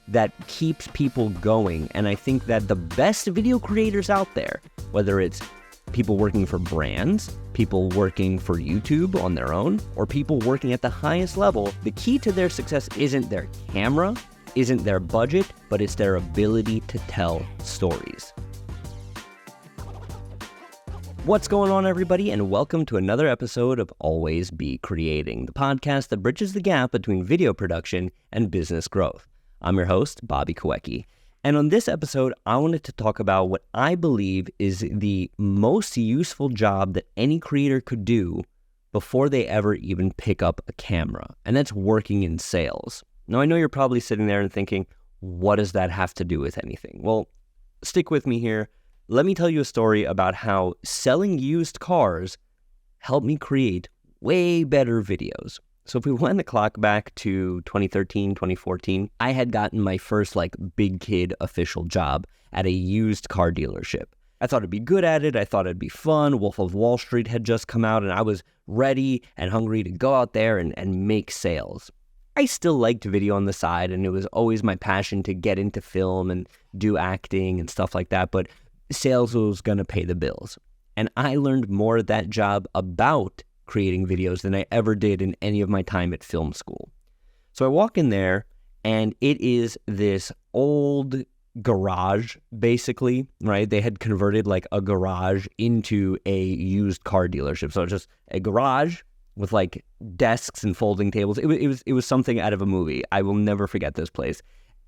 that keeps people going. And I think that the best video creators out there, whether it's people working for brands, people working for YouTube on their own, or people working at the highest level, the key to their success isn't their camera, isn't their budget, but it's their ability to tell stories. What's going on, everybody, and welcome to another episode of Always Be Creating, the podcast that bridges the gap between video production and business growth. I'm your host, Bobby Kawecki. And on this episode, I wanted to talk about what I believe is the most useful job that any creator could do before they ever even pick up a camera, and that's working in sales. Now, I know you're probably sitting there and thinking, what does that have to do with anything? Well, stick with me here. Let me tell you a story about how selling used cars helped me create way better videos. So if we wind the clock back to 2013, 2014, I had gotten my first big kid official job at a used car dealership. I thought I'd be good at it. I thought it'd be fun. Wolf of Wall Street had just come out and I was ready and hungry to go out there and make sales. I still liked video on the side, and it was always my passion to get into film and do acting and stuff like that, but sales was going to pay the bills. And I learned more at that job about creating videos than I ever did in any of my time at film school. So I walk in there, and it is this old garage, basically, right? They had converted a garage into a used car dealership. So it's just a garage with desks and folding tables. It was something out of a movie. I will never forget this place.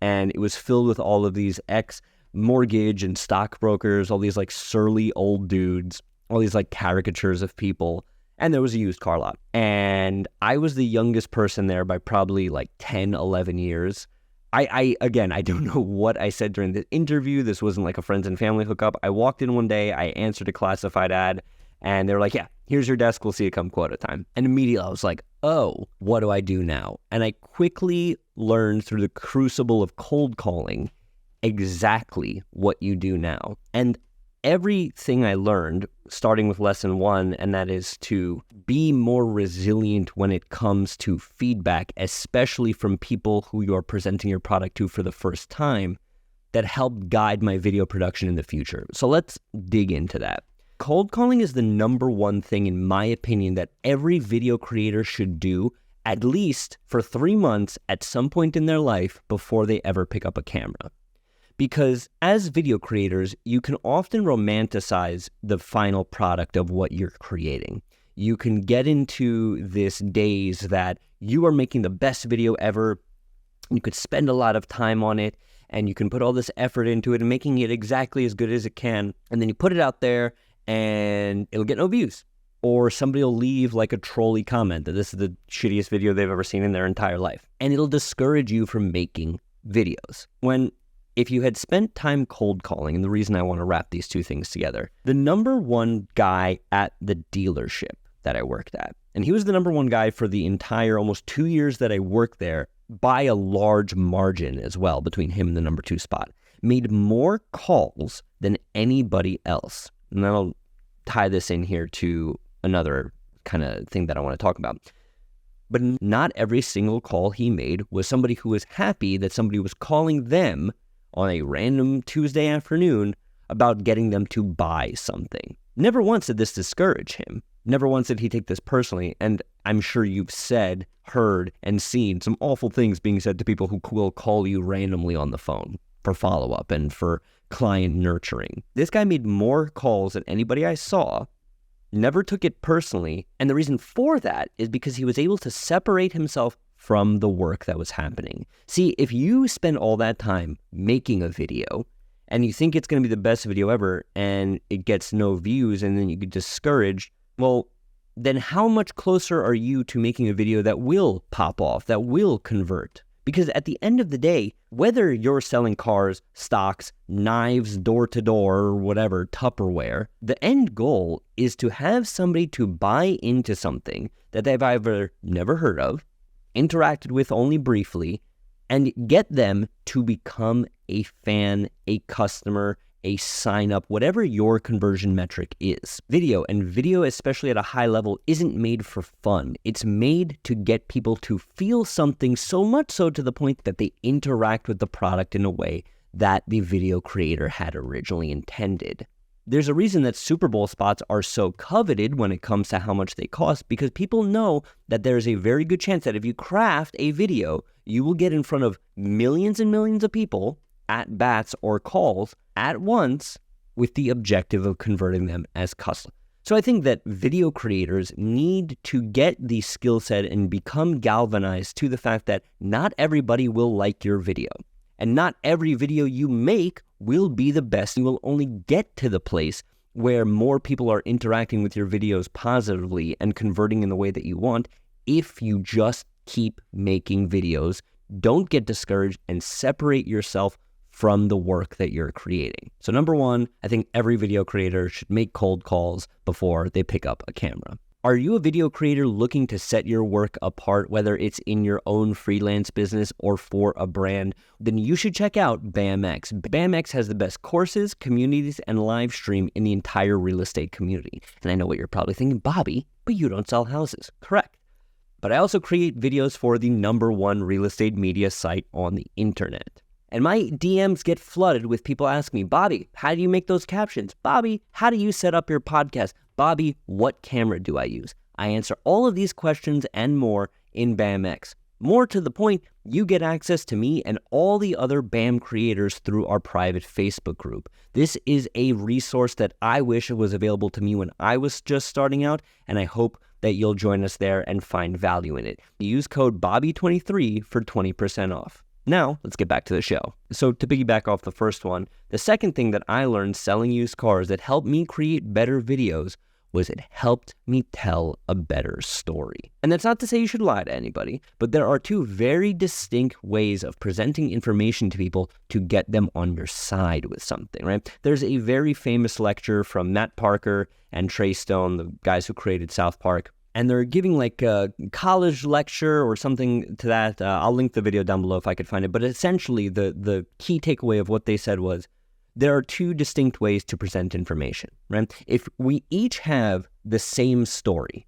And it was filled with all of these ex-mortgage and stockbrokers, all these surly old dudes, all these caricatures of people. And there was a used car lot. And I was the youngest person there by probably 10, 11 years. I don't know what I said during the interview. This wasn't a friends and family hookup. I walked in one day, I answered a classified ad, and they were like, yeah, here's your desk, we'll see you come quota time. And immediately I was like, oh, what do I do now? And I quickly learned through the crucible of cold calling exactly what you do now. And everything I learned, starting with lesson 1, and that is to be more resilient when it comes to feedback, especially from people who you're presenting your product to for the first time, that helped guide my video production in the future. So let's dig into that. Cold calling is the number one thing, in my opinion, that every video creator should do at least for 3 months at some point in their life before they ever pick up a camera. Because as video creators, you can often romanticize the final product of what you're creating. You can get into this daze that you are making the best video ever. You could spend a lot of time on it, and you can put all this effort into it and making it exactly as good as it can. And then you put it out there and it'll get no views. Or somebody will leave a trolly comment that this is the shittiest video they've ever seen in their entire life. And it'll discourage you from making videos. If you had spent time cold calling, and the reason I want to wrap these two things together, the number one guy at the dealership that I worked at, and he was the number one guy for the entire almost 2 years that I worked there by a large margin as well, between him and the number 2 spot, made more calls than anybody else. And then I'll tie this in here to another kind of thing that I want to talk about. But not every single call he made was somebody who was happy that somebody was calling them on a random Tuesday afternoon about getting them to buy something. Never once did this discourage him. Never once did he take this personally. And I'm sure you've said, heard, and seen some awful things being said to people who will call you randomly on the phone for follow-up and for client nurturing. This guy made more calls than anybody I saw, never took it personally. And the reason for that is because he was able to separate himself from the work that was happening. See, if you spend all that time making a video and you think it's going to be the best video ever and it gets no views and then you get discouraged, well, then how much closer are you to making a video that will pop off, that will convert? Because at the end of the day, whether you're selling cars, stocks, knives, door-to-door, or whatever, Tupperware, the end goal is to have somebody to buy into something that they've either never heard of, interacted with only briefly, and get them to become a fan, a customer, a sign up, whatever your conversion metric is. Video, and video especially at a high level, isn't made for fun. It's made to get people to feel something, so much so to the point that they interact with the product in a way that the video creator had originally intended. There's a reason that Super Bowl spots are so coveted when it comes to how much they cost, because people know that there's a very good chance that if you craft a video, you will get in front of millions and millions of people at bats or calls at once with the objective of converting them as customers. So I think that video creators need to get the skill set and become galvanized to the fact that not everybody will like your video. And not every video you make will be the best. You will only get to the place where more people are interacting with your videos positively and converting in the way that you want if you just keep making videos. Don't get discouraged and separate yourself from the work that you're creating. So number one, I think every video creator should make cold calls before they pick up a camera. Are you a video creator looking to set your work apart, whether it's in your own freelance business or for a brand? Then you should check out BAMX. BAMX has the best courses, communities, and live stream in the entire real estate community. And I know what you're probably thinking, Bobby, but you don't sell houses. Correct. But I also create videos for the #1 real estate media site on the internet. And my DMs get flooded with people asking me, Bobby, how do you make those captions? Bobby, how do you set up your podcast? Bobby, what camera do I use? I answer all of these questions and more in BAMX. More to the point, you get access to me and all the other BAM creators through our private Facebook group. This is a resource that I wish was available to me when I was just starting out, and I hope that you'll join us there and find value in it. Use code Bobby23 for 20% off. Now, let's get back to the show. So to piggyback off the first one, the second thing that I learned selling used cars that helped me create better videos was it helped me tell a better story. And that's not to say you should lie to anybody, but there are two very distinct ways of presenting information to people to get them on your side with something, right? There's a very famous lecture from Matt Parker and Trey Stone, the guys who created South Park, and they're giving like a college lecture or something to that. I'll link the video down below if I could find it. But essentially, the key takeaway of what they said was, there are two distinct ways to present information, right? If we each have the same story,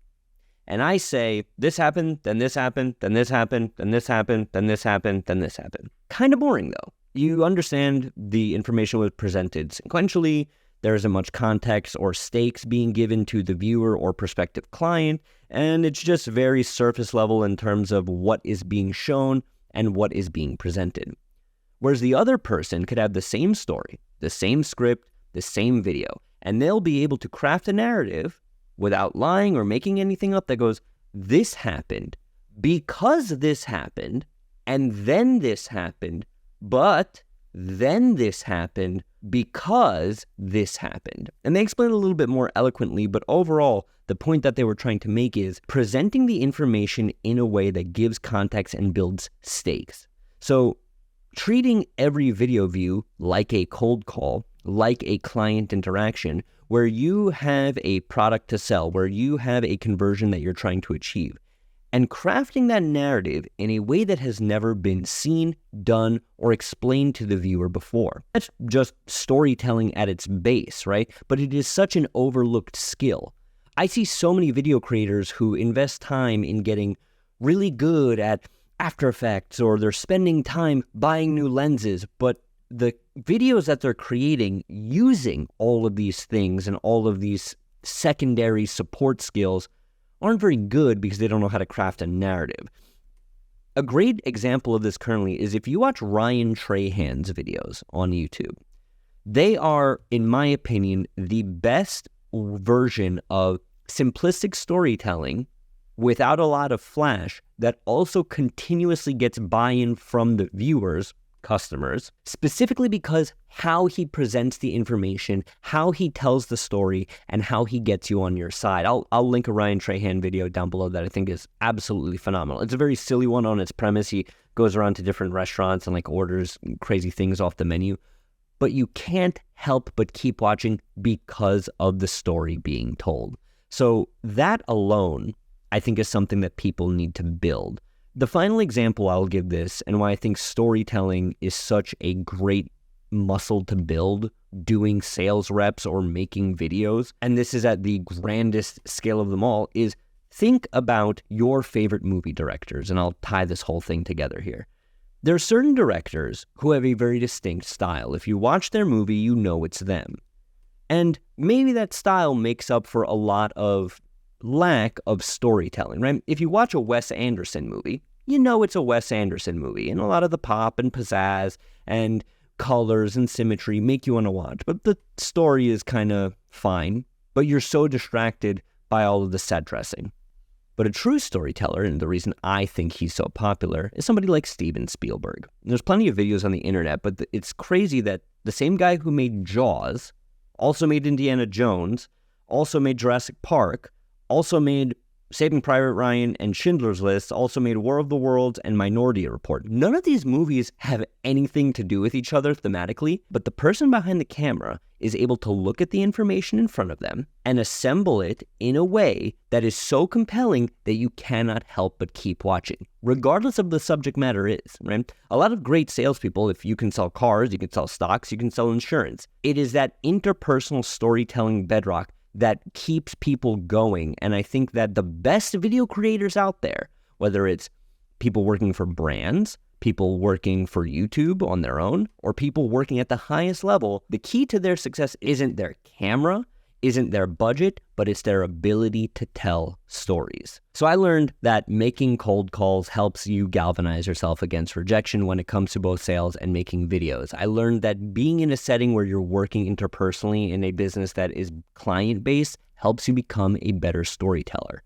and I say, this happened, then this happened, then this happened, then this happened, then this happened, then this happened. Kind of boring, though. You understand the information was presented sequentially. There isn't much context or stakes being given to the viewer or prospective client, and it's just very surface level in terms of what is being shown and what is being presented. Whereas the other person could have the same story, the same script, the same video, and they'll be able to craft a narrative without lying or making anything up that goes, this happened because this happened, and then this happened, but then this happened because this happened. And they explain it a little bit more eloquently, but overall, the point that they were trying to make is presenting the information in a way that gives context and builds stakes. So treating every video view like a cold call, like a client interaction, where you have a product to sell, where you have a conversion that you're trying to achieve, and crafting that narrative in a way that has never been seen, done, or explained to the viewer before. That's just storytelling at its base, right? But it is such an overlooked skill. I see so many video creators who invest time in getting really good at After Effects, or they're spending time buying new lenses, but the videos that they're creating using all of these things and all of these secondary support skills aren't very good because they don't know how to craft a narrative. A great example of this currently is if you watch Ryan Trahan's videos on YouTube. They are, in my opinion, the best version of simplistic storytelling without a lot of flash that also continuously gets buy-in from the viewers, customers, specifically because how he presents the information, how he tells the story, and how he gets you on your side. I'll link a Ryan Trahan video down below that I think is absolutely phenomenal. It's a very silly one on its premise. He goes around to different restaurants and like orders crazy things off the menu, but you can't help but keep watching because of the story being told. So that alone, I think, is something that people need to build. The final example I'll give this, and why I think storytelling is such a great muscle to build doing sales reps or making videos, and this is at the grandest scale of them all, is think about your favorite movie directors, and I'll tie this whole thing together here. There are certain directors who have a very distinct style. If you watch their movie, you know it's them. And maybe that style makes up for a lot of lack of storytelling, right? If you watch a Wes Anderson movie, you know it's a Wes Anderson movie, and a lot of the pop and pizzazz and colors and symmetry make you want to watch, but the story is kind of fine, but you're so distracted by all of the set dressing. But a true storyteller, and the reason I think he's so popular, is somebody like Steven Spielberg. There's plenty of videos on the internet, but it's crazy that the same guy who made Jaws, also made Indiana Jones, also made Jurassic Park, also made Saving Private Ryan and Schindler's List, also made War of the Worlds and Minority Report. None of these movies have anything to do with each other thematically, but the person behind the camera is able to look at the information in front of them and assemble it in a way that is so compelling that you cannot help but keep watching, regardless of the subject matter is, right? A lot of great salespeople, if you can sell cars, you can sell stocks, you can sell insurance. It is that interpersonal storytelling bedrock that keeps people going. And I think that the best video creators out there, whether it's people working for brands, people working for YouTube on their own, or people working at the highest level, the key to their success isn't their camera, isn't their budget, but it's their ability to tell stories. So I learned that making cold calls helps you galvanize yourself against rejection when it comes to both sales and making videos. I learned that being in a setting where you're working interpersonally in a business that is client-based helps you become a better storyteller.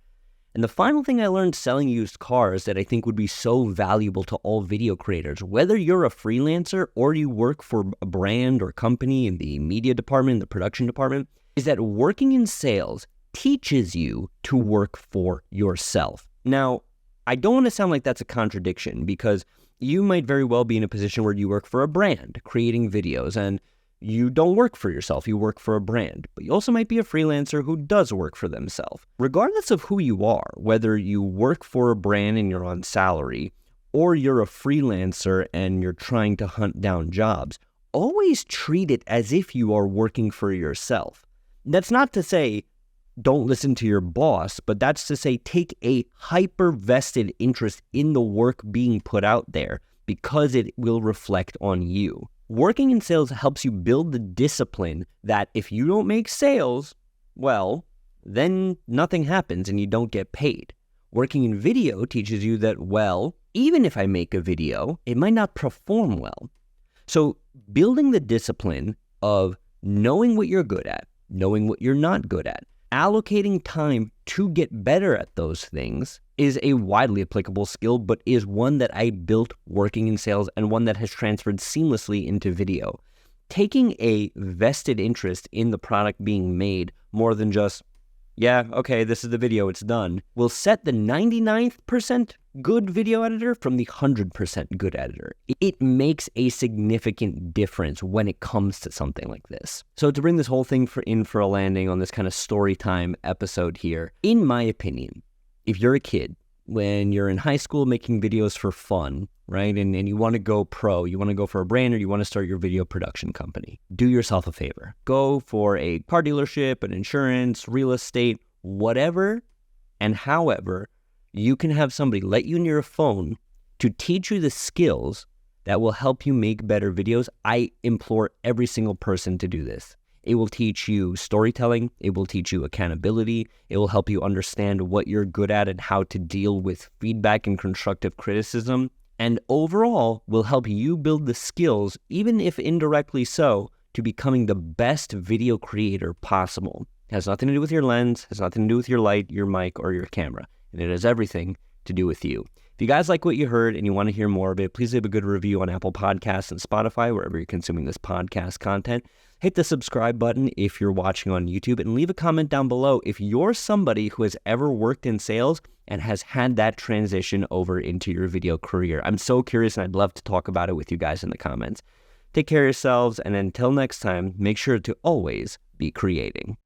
And the final thing I learned selling used cars that I think would be so valuable to all video creators, whether you're a freelancer or you work for a brand or company in the media department, the production department, is that working in sales teaches you to work for yourself. Now, I don't want to sound like that's a contradiction, because you might very well be in a position where you work for a brand creating videos and you don't work for yourself, you work for a brand. But you also might be a freelancer who does work for themselves. Regardless of who you are, whether you work for a brand and you're on salary, or you're a freelancer and you're trying to hunt down jobs, always treat it as if you are working for yourself. That's not to say don't listen to your boss, but that's to say take a hyper-vested interest in the work being put out there, because it will reflect on you. Working in sales helps you build the discipline that if you don't make sales, well, then nothing happens and you don't get paid. Working in video teaches you that, well, even if I make a video, it might not perform well. So building the discipline of knowing what you're good at, knowing what you're not good at, allocating time to get better at those things is a widely applicable skill, but is one that I built working in sales and one that has transferred seamlessly into video. Taking a vested interest in the product being made more than just, yeah, okay, this is the video, it's done, will set the 99th% good video editor from the 100% good editor. It makes a significant difference when it comes to something like this. So to bring this whole thing in for a landing on this kind of story time episode here, in my opinion, if you're a kid, when you're in high school making videos for fun, right, and you want to go pro, you want to go for a brand, or you want to start your video production company, do yourself a favor. Go for a car dealership, an insurance, real estate, whatever and however you can have somebody let you near a phone to teach you the skills that will help you make better videos. I implore every single person to do this. It will teach you storytelling. It will teach you accountability. It will help you understand what you're good at and how to deal with feedback and constructive criticism. And overall, will help you build the skills, even if indirectly so, to becoming the best video creator possible. It has nothing to do with your lens, has nothing to do with your light, your mic, or your camera. And it has everything to do with you. If you guys like what you heard and you want to hear more of it, please leave a good review on Apple Podcasts and Spotify, wherever you're consuming this podcast content. Hit the subscribe button if you're watching on YouTube, and leave a comment down below if you're somebody who has ever worked in sales and has had that transition over into your video career. I'm so curious, and I'd love to talk about it with you guys in the comments. Take care of yourselves, and until next time, make sure to always be creating.